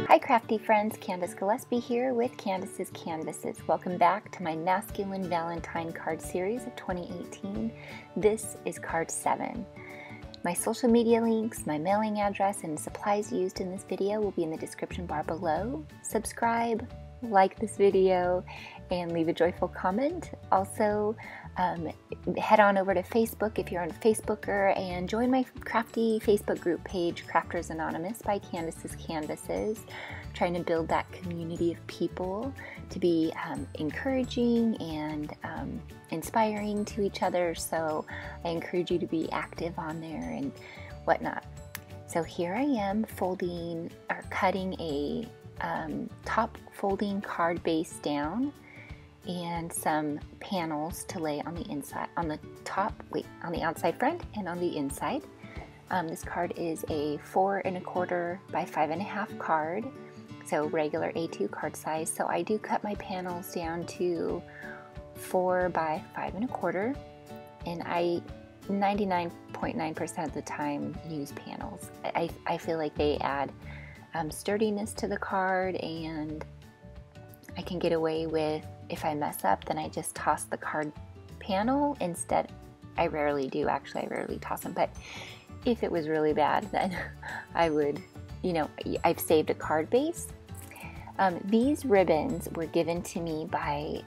Hi crafty friends, Candace Gillespie here with Candace's Canvases. Welcome back to my Masculine Valentine card series of 2018. This is card 7. My social media links, my mailing address, and supplies used in this video will be in the description bar below. Subscribe, like this video, and leave a joyful comment. Also, head on over to Facebook if you're on Facebooker and join my crafty Facebook group page, Crafters Anonymous by Candace's Canvases. Trying to build that community of people to be encouraging and inspiring to each other. So I encourage you to be active on there and whatnot. So here I am folding or cutting a top folding card base down and some panels to lay on the inside, on the outside front and on the inside. This card is a 4 1/4 by 5 1/2 card, so regular A2 card size. So I do cut my panels down to 4 by 5 1/4, and I 99.9% of the time use panels. I feel like they add sturdiness to the card, and I can get away with, if I mess up, then I just toss the card panel instead. I rarely do, actually. I rarely toss them, but if it was really bad, then I would, I've saved a card base. These ribbons were given to me by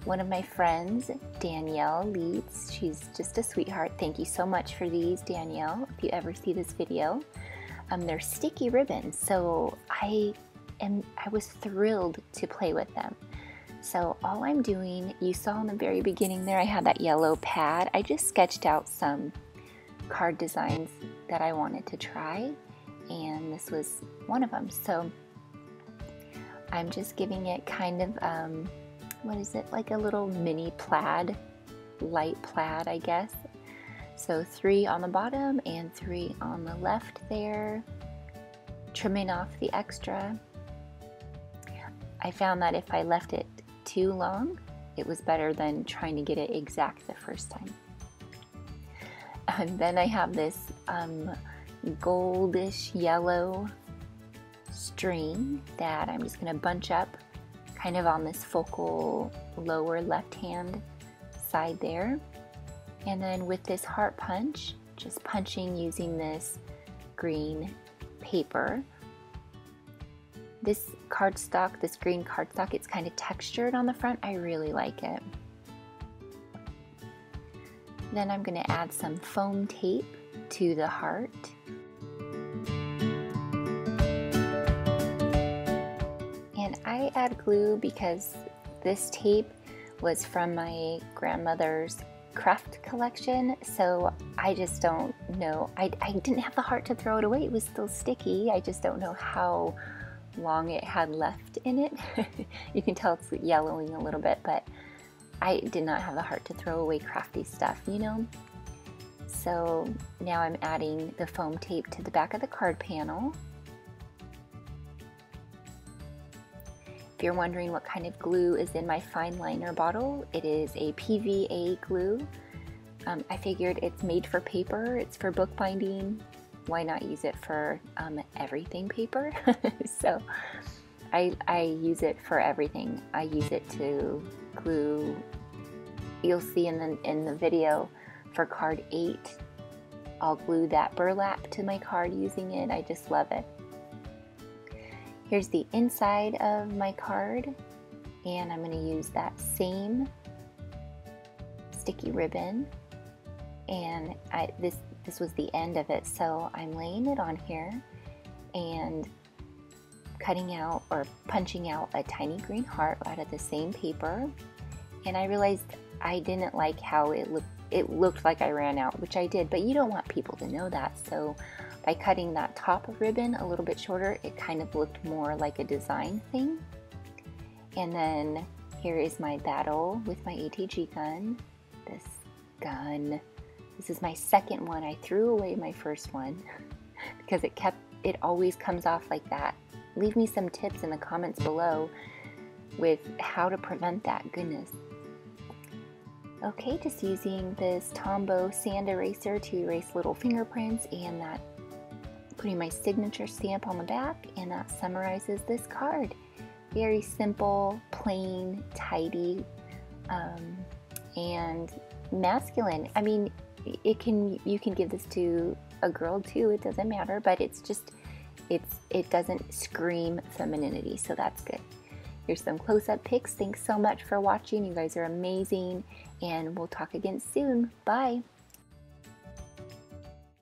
one of my friends, Danielle Leeds. She's just a sweetheart. Thank you so much for these, Danielle, if you ever see this video. They're sticky ribbons, so I was thrilled to play with them. So all I'm doing, you saw in the very beginning there, I had that yellow pad. I just sketched out some card designs that I wanted to try, and this was one of them. So I'm just giving it kind of, what is it, like a little mini plaid, light plaid, I guess. So 3 on the bottom and 3 on the left there, trimming off the extra. I found that if I left it too long, it was better than trying to get it exact the first time. And then I have this goldish yellow string that I'm just going to bunch up kind of on this focal lower left hand side there. And then with this heart punch, just punching using this green paper. This cardstock, this green cardstock, it's kind of textured on the front. I really like it. Then I'm going to add some foam tape to the heart. And I add glue because this tape was from my grandmother's craft collection, so I just don't know. I didn't have the heart to throw it away. It was still sticky. I just don't know how long it had left in it. You can tell it's yellowing a little bit, but I did not have the heart to throw away crafty stuff, So now I'm adding the foam tape to the back of the card panel. If you're wondering what kind of glue is in my fine liner bottle, it is a PVA glue. I figured it's made for paper, it's for bookbinding. Why not use it for everything paper? So I use it for everything. I use it to glue. You'll see in the video for card 8, I'll glue that burlap to my card using it. I just love it. Here's the inside of my card, and I'm going to use that same sticky ribbon, and this was the end of it, so I'm laying it on here and cutting out or punching out a tiny green heart out of the same paper. And I realized I didn't like how it looked. It looked like I ran out, which I did, but you don't want people to know that. So by cutting that top ribbon a little bit shorter, it kind of looked more like a design thing. And then here is my battle with my ATG gun. This is my second one. I threw away my first one because it always comes off like that. Leave me some tips in the comments below with how to prevent that. Goodness. Okay, just using this Tombow sand eraser to erase little fingerprints and that putting my signature stamp on the back, and that summarizes this card. Very simple, plain, tidy, and masculine. I mean, you can give this to a girl too, it doesn't matter, but it doesn't scream femininity, so that's good. Here's some close-up pics. Thanks so much for watching. You guys are amazing, and we'll talk again soon. Bye.